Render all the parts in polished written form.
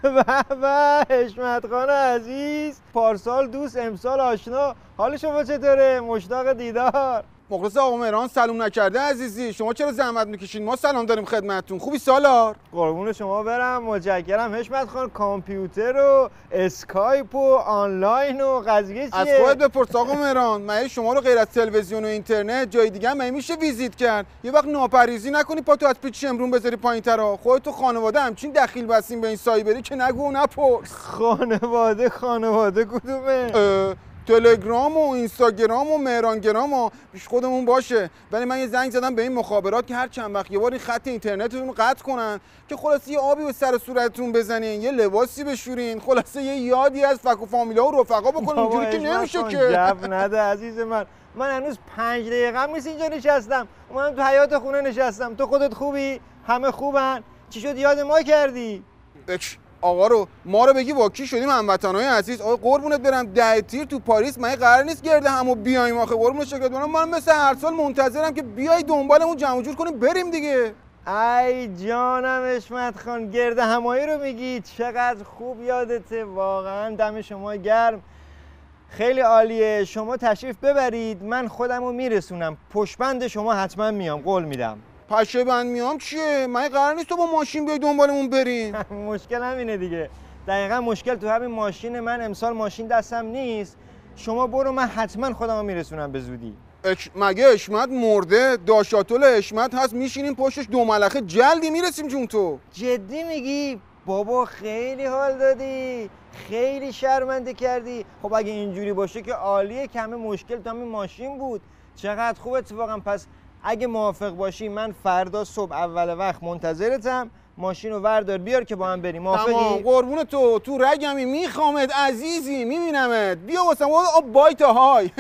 به حشمت خان عزیز، پارسال دوست امسال آشنا. حال شما چطوره؟ مشتاق دیدار. مخلص آقا مهران، سلام نکرده عزیزی. شما چرا زحمت میکشین؟ ما سلام داریم خدمتتون. خوبی سالار؟ قربون شما برم، متشکرم حشمت خان. کامپیوتر و اسکایپ و آنلاین و قضیه چیه؟ از خودت بپرس آقا مهران. مگه شما رو غیر از تلویزیون و اینترنت جای دیگه هم میشه ویزیت کرد؟ یه وقت ناپریزی نکنی پاتو از پیچ شمرون بذاری پایین‌ترا. خودت تو خانواده همچین دخیل بستین به این سایبری که نگو و نپرس. خانواده کدومه؟ تلگرام و اینستاگرام و مهرانگرام و پیش خودمون باشه. ولی من یه زنگ زدم به این مخابرات که هر چند وقت یه بار این خط اینترنتتون رو قطع کنن که خلاصه یه آبی به سر صورتتون بزنین، یه لباسی بشورین، خلاصه یه یادی از فک و فامیلا و رفقا بکنین. اینجوری که نمیشه که. جب نده عزیز من هنوز 5 دقیقه هم نیست اینجا نشستم. من تو حیاط خونه نشستم. تو خودت خوبی؟ همه خوبن؟ چی شد یاد ما کردی؟ آقا رو ما رو بگی واکی شدیم هموطنای عزیز. آقا قربونت برم 10 تیر تو پاریس من قرار نیست گرده همو بیایم. آخه قربونت شکلت برم من مثل هر سال منتظرم که بیای دنبالمون جمع جور کنیم بریم دیگه. ای جانم حشمت خان، گرده همایی رو میگی؟ چقدر خوب یادته، واقعا دم شما گرم. خیلی عالیه، شما تشریف ببرید، من خودم رو میرسونم. پشتبند شما حتما میام، قول میدم. پشه بند میام چیه؟ من قرار نیست تو با ماشین بیای دنبالمون بریم. مشکل همینه دیگه. دقیقا مشکل تو همین ماشین من. امسال ماشین دستم نیست. شما برو، من حتما خودمو میرسونم به زودی. مگه حشمت مرده؟ داشاتول حشمت هست، میشینیم پشتش دو ملخه جلدی میرسیم جون. تو جدی میگی؟ بابا خیلی حال دادی، خیلی شرمنده کردی. خب اگه اینجوری باشه که عالیه، که همه مشکل تو همین ماشین بود. چقدر خوب اتفاقا. پس اگه موافق باشی من فردا صبح اول وقت منتظرتم. ماشین رو وردار بیار که با هم بریم. موافقی؟ تمام قربون تو رگمی، میخوامت عزیزی، میبینمت. بیا واسم بایت های.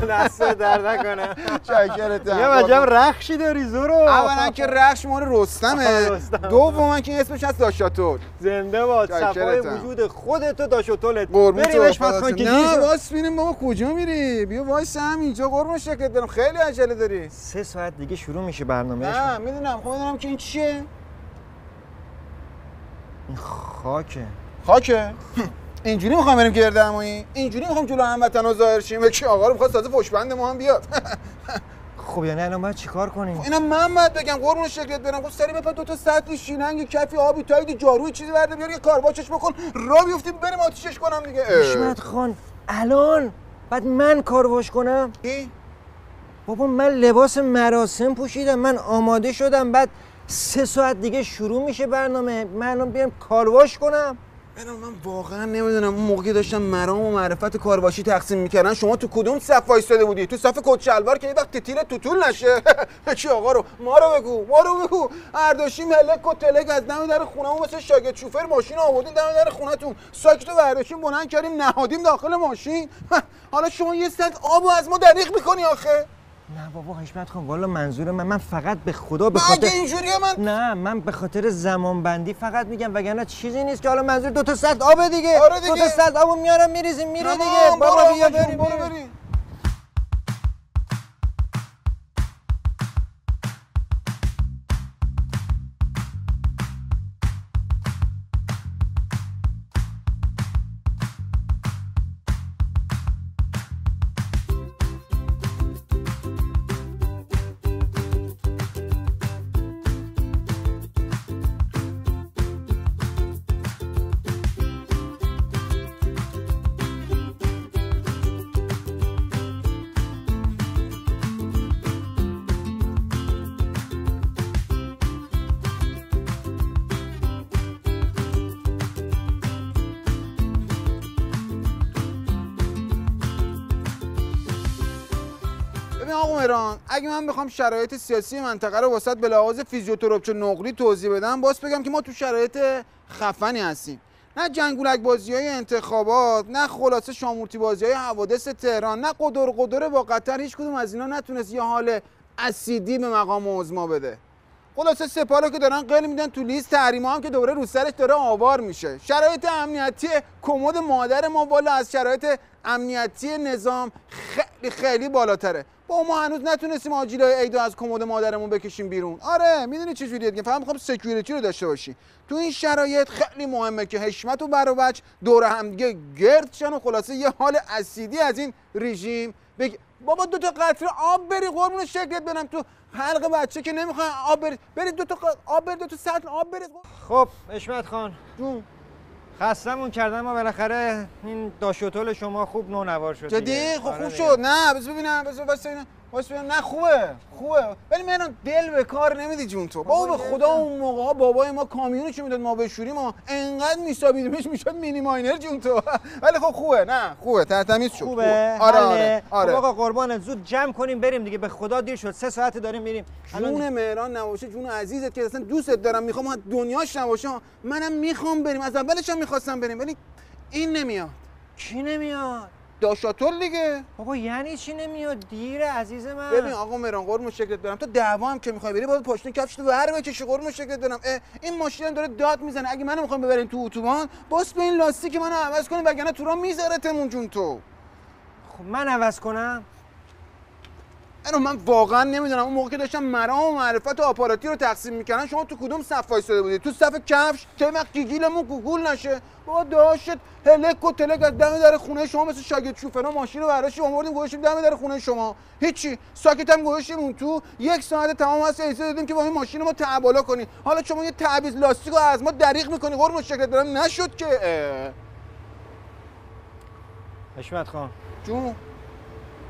دست درد نکنه. چاکرتم. یه عجب رخشی داری زورو. اولا که رخش مال رستمه، دوما که اسمش از داشاتول. زنده باد، صفای وجود خودت و داشاتولت. بریم حشمت خان که نه واس ببینیم بابا کجا میری. بیا وایس همینجا قربون شکلت برم. خیلی عجله داری. 3 ساعت دیگه شروع میشه برنامه. نه میدونم. خب میدونم که این چیه. این خاکه. اینجوری میخوام بریم گرده همایی؟ اینجوری میخوام جلو هموطنا ظاهر شیم؟ کی آقا رو میخواد تازه پشتبند ما هم بیاد. خب یعنی الان باید چیکار کنیم؟ اینا من باید بگم قربون شکلت برم. خب سری بپا 2 تا سطل شیلنگ، کفی آبی، تاید جارو، چیزی ورده بیار، یه کارواچش بکن، راه بیفتیم بریم آتیشش کنم دیگه. حشمت خان الان بعد من کارواش کنم؟ کی؟ بابا من لباس مراسم پوشیدم، من آماده شدم، بعد 3 ساعت دیگه شروع میشه برنامه. من الان بیام کارواش کنم؟ من واقعا نمیدونم. اون موقعی داشتم مرام و معرفت کارواشی تقسیم میکردن، شما تو کدوم صف وایساده بودی؟ تو صف کت شلوار که یه وقت تیل توتول نشه. چی آقا رو ما رو بگو ارداشی ملک و تلک از دم در خونمون مثل شاگرد شوفر ماشین آوردین دم در خونتون، ساکتو برداشتیم بلند کردیم نهادیم داخل ماشین. حالا شما یه سطل آبو از ما دریغ میکنی آخه؟ نه بابا حشمت خان، والا منظور من فقط به خدا به خاطر اینجوریه من به خاطر زمان بندی فقط میگم، وگرنه چیزی نیست که حالا منظور 2 تا سطل آبه دیگه. آره دیگه. 2 تا سطل آبو میارم میریزیم میره دیگه. بابا بیا بریم. آقا مهران، اگه من بخوام شرایط سیاسی منطقه رو واسط به لحاظ فیزیوتراپی نقلی توضیح بدم، باز بگم که ما تو شرایط خفنی هستیم. نه جنگولک بازی‌های انتخابات، نه خلاصه شامورتی بازی‌های حوادث تهران، نه قدر با قطر، هیچ کدوم از اینا نتونست یه حال اسیدی به مقام عظما بده. خلاصه سپاه که دارن قل میدن تو لیست تحریما هم که دوره رو سرش داره آوار میشه. شرایط امنیتی کمد مادر ما بالا از شرایط امنیتی نظام خیلی بالاتره. با ما هنوز نتونستیم آجیلای عیدو از کمد مادرمون بکشیم بیرون. آره میدونی چه جوریه دیگه، فقط میخوام سکیوریتی رو داشته باشی. تو این شرایط خیلی مهمه که حشمت و بروج دور هم دیگه گرد شن و خلاصه یه حال اسیدی از این رژیم بابا 2 تا قطره آب بری قربون شکلت برم تو حلق بچه که نمیخوای آب بری 2 تا آب بری 2 تا سطل آب بری. خب حشمت خان جون خستمون کردن ما بالاخره این داشوتول شما خوب نونوار شد جدی خب آره خوب شد. نه بذار ببینم واسه ببینم نه خوبه ولی من دل به کار نمیدی جون تو. بابا به خدا اون موقع ها بابای ما کامیونشو میداد ما بشوریم ما انقدر میسابیدیمش میشد مینی ماینر جون تو. ولی خب خوبه نه خوبه تمیز شد. خوبه آره. آقا قربانت زود جمع کنیم بریم دیگه، به خدا دیر شد 3 ساعت داریم میریم. جون مهران نباشه جون عزیزت که اصلا دوستت دارم میخوام دنیاش نباشه منم میخوام بریم، از اولش هم میخواستم بریم ولی این نمیاد. کی نمیاد؟ داشاتول دیگه. بابا یعنی چی نمیاد؟ دیره عزیز من. ببین آقا مهران قربون شکلت برم تو دعوا هم که میخوای بری باید پاشنه کفشت ور بکشی قربون شکلت برم. این ماشین داره داد میزنه اگه منو میخوام ببرین تو اتوبان باس به این لاستیک منو عوض کنین وگرنه تو راه میذارتمون جون تو. خب من عوض کنم؟ من واقعا نمیدونم اون موقع که داشتم مرام و معرفت و آپاراتی رو تقسیم میکردن شما تو کدوم صف وایساده بودید؟ تو صف کفش که وقت گیگیلمون گوگول نشه. بابا داشت هلک و تلک از دم در خونه شما مثل شاگرد شوفرا ماشین رو برداشتیم آوردیم گذاشتیم دم در خونه شما. هیچی ساکت هم گذاشتیم اون تو 1 ساعت تمام واسه ایسا دادیم که با این ماشین ما تعبالا کنی. حالا شما یه تعویض لاستیک رو از ما دریغ میکنی قربون شکلت برم نشد که. حشمت خان جون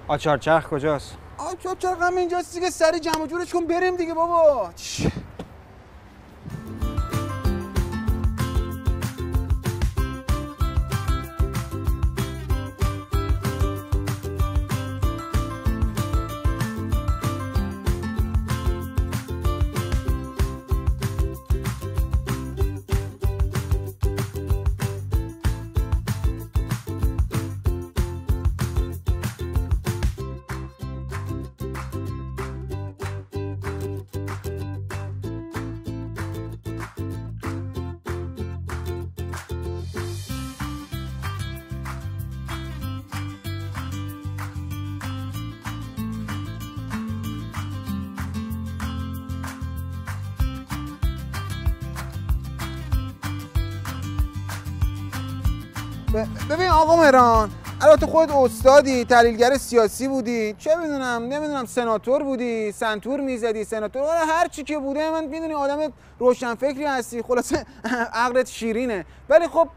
آچار چرخ کجاست؟ آچار چرخ هم اینجاست دیگه، سری جمع جورش کن بریم دیگه بابا. ببین آقا مهران البته خودت استادی تحلیلگر سیاسی بودی چه نمیدونم سناتور بودی سنتور میزدی سناتور هر چی که بوده من میدونی آدم روشنفکری هستی خلاصه عقلت شیرینه ولی خب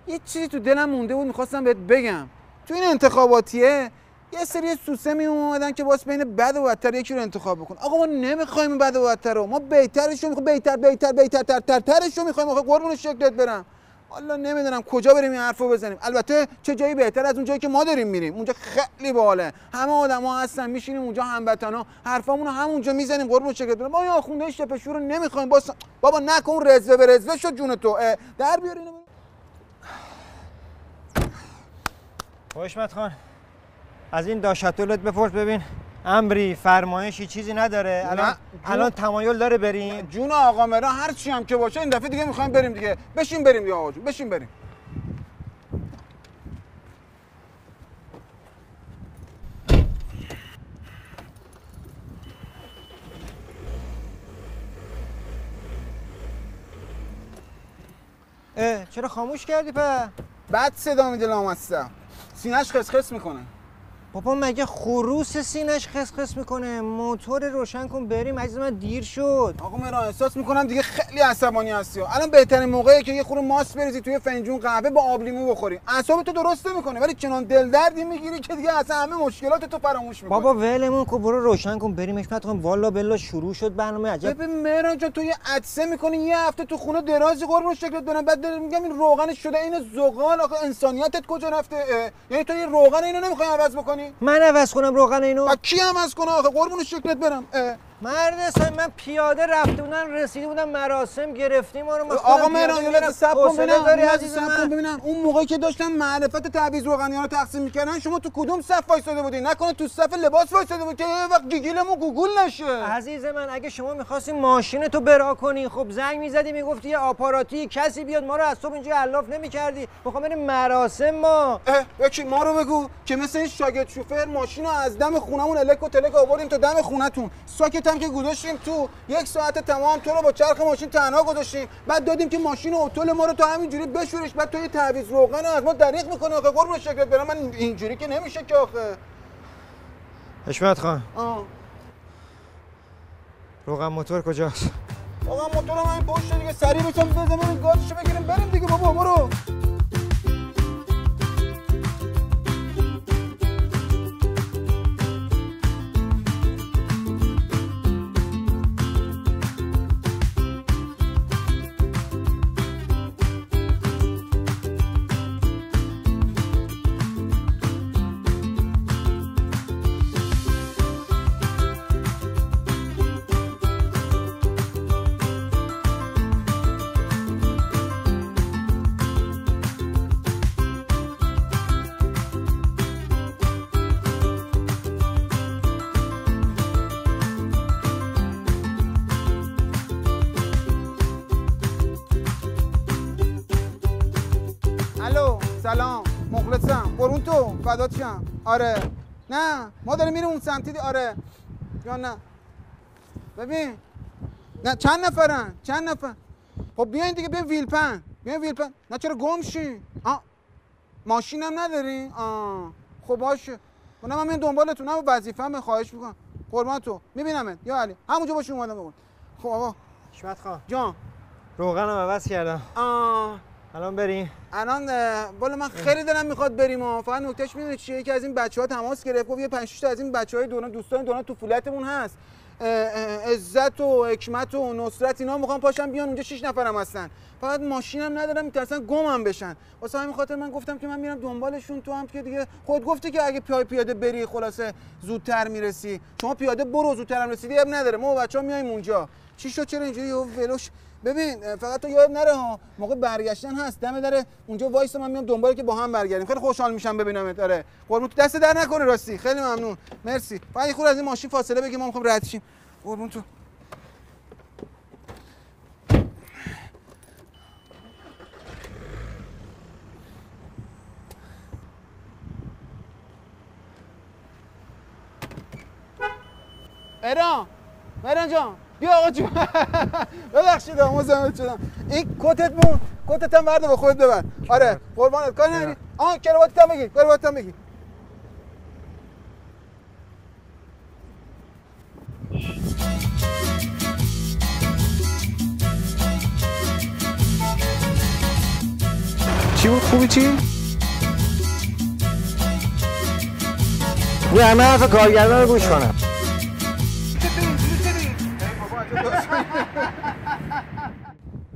یه چیزی تو دلم مونده بود میخواستم بهت بگم. تو این انتخاباتیه یه سری سوسه می اومدن که واسه بین بد و بدتر یکی رو انتخاب بکن. آقا ما نمیخوایم این بد و بدتر رو، ما بهترش رو میخوایم، بهترترش رو میخوایم. آقا قربون شکلت برم والا نمیدونم کجا بریم این حرفو بزنیم. البته چه جایی بهتر از اون جایی که ما داریم میریم، اونجا خیلی باحاله، همه آدما هستن، میشینیم اونجا هموطنا حرفامون رو همونجا میزنیم قربون شکلت برم. ما این آخونده شپشو رو نمیخوایم. بابا نکن رزوه به رزوه شد جون تو، در بیار اینو. حشمت خان از این داشتولت بپرس ببین امری فرمایشی چیزی نداره الان تمایل داره بریم؟ جون آقا مهران هر چی هم که باشه این دفعه دیگه میخوایم بریم دیگه. بشین بریم یا آقا جون بشین بریم. چرا خاموش کردی په؟ بد صدا میده لامصب، سینه‌اش خسخس میکنه. بابا مگه خروس سینش خسخس میکنه؟ موتور روشن کن بریم عزیز من دیر شد. آقا مهران احساس میکنم دیگه خیلی عصبانی هستی. الان بهترین موقعیه که یه خورده ماست بریزی توی فنجون قهوه با آب لیمو بخوری. اعصابتو درست نمیکنه ولی چنان دل دردی میگیری که دیگه اصلا همه مشکلاتتو فراموش میکنی. بابا ولمون کن برو روشن کن بریم. حکمت خان والا بلا شروع شد برنامه عجب. ببین مهران جان تو یه عطسه میکنی یه هفته تو خونه درازی قربون شکلت برم بعد میگم این روغنش شده این زغال. آخه انسانیتت کجا رفته؟ یعنی تو این روغن اینو نمیخوای عوض بکنی؟ من عوض کنم روغن اینو؟ کی عوض کنه آخه قربون شکلت برم؟ مرد حسابی من پیاده رفته بودم رسیده بودم مراسم گرفتیم ما رو. آقا مهران یه لحظه صبر کن ببینم. ببینم اون موقعی که داشتن معرفت تعویض روغنی‌ها رو تقسیم می‌کردن شما تو کدوم صف وایساده بودی؟ نکنه تو صف لباس وایساده بود که یه وقت گیگیلمون گوگل نشه. عزیز من اگه شما می‌خواستی ماشین تو برا کنی خب زنگ می‌زدی میگفتی یه آپاراتی کسی بیاد ما رو از صبح اینجا الاف نمی‌کردی. می‌خوام بریم مراسم ما. یکی ما رو بگو که مثل این شاگرد شوفر ماشین رو از دم خونمون الک و تلک آوردیم تا دم خونتون. ساکت هم که گذاشتیم تو 1 ساعت تمام تو رو با چرخ ماشین تنها گذاشتیم. بعد دادیم که ماشین اتول ما رو تو همینجوری بشورش. بعد تو یه تعویض روغن از ما دریغ می‌کنی. آخه قربون شکلت برم من اینجوری که نمیشه که آخه. حشمت خان روغن موتور کجاست؟ روغن موتور هم این پشت دیگه سریع بشم بزنیم گازشو بگیریم بریم دیگه بابا برو. سلام مخلصم قربون تو فدات شم. آره نه ما داریم میریم اون سمتی آره یا نه ببین نه چند نفر خب بیاین دیگه بیاین ویلپن نه چرا گم شی ماشینم نداری خب باشه من میام دنبالتونم وظیفه‌مه خواهش میکنم قربان تو میبینمت یا علی همونجا باش اومدم بگم. خب آقا حشمت خان جان روغنم عوض کردم الان بریم. الان والا من خیلی دلم میخواد بریم فقط نکتهش میدونی چیه؟ یکی از این بچه‌ها تماس گرفت گفت یه 5 تا از این بچه‌های دوستان دوران طفولتمون هست عزت و حکمت و نصرت اینا میخوان پاشن بیان اونجا 6 نفرم هستن فقط ماشینم ندارم میترسن گمم بشن واسه همین خاطر من گفتم که من میرم دنبالشون تو هم که دیگه خود گفتی که اگه پیاده بری خلاصه زودتر میرسی شما پیاده برو زودترم رسیدی اب نداره ما بچه‌ها میایم اونجا چی شد چرا اینجوری ولوش ببین فقط تو یاد نره ها موقع برگشتن هست دم در اونجا وایس من میام دنبال که با هم برگردیم خیلی خوشحال میشم ببینمت آره قربون تو دست در نکنه راستی خیلی ممنون مرسی فقط خود از این ماشین فاصله بگیم ما میخوایم رد شیم قربون تو مهران جان بیا آقا جون ببخشید مزاحمت شدم این کتت هم برده با خودت ببر آره قربانت کاری نری کراواتت هم بگیر چی بود خوبی چی؟ یه همه حرف کارگردان رو گوش کنم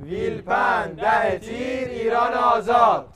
ویلپن 10 تیر ایران آزاد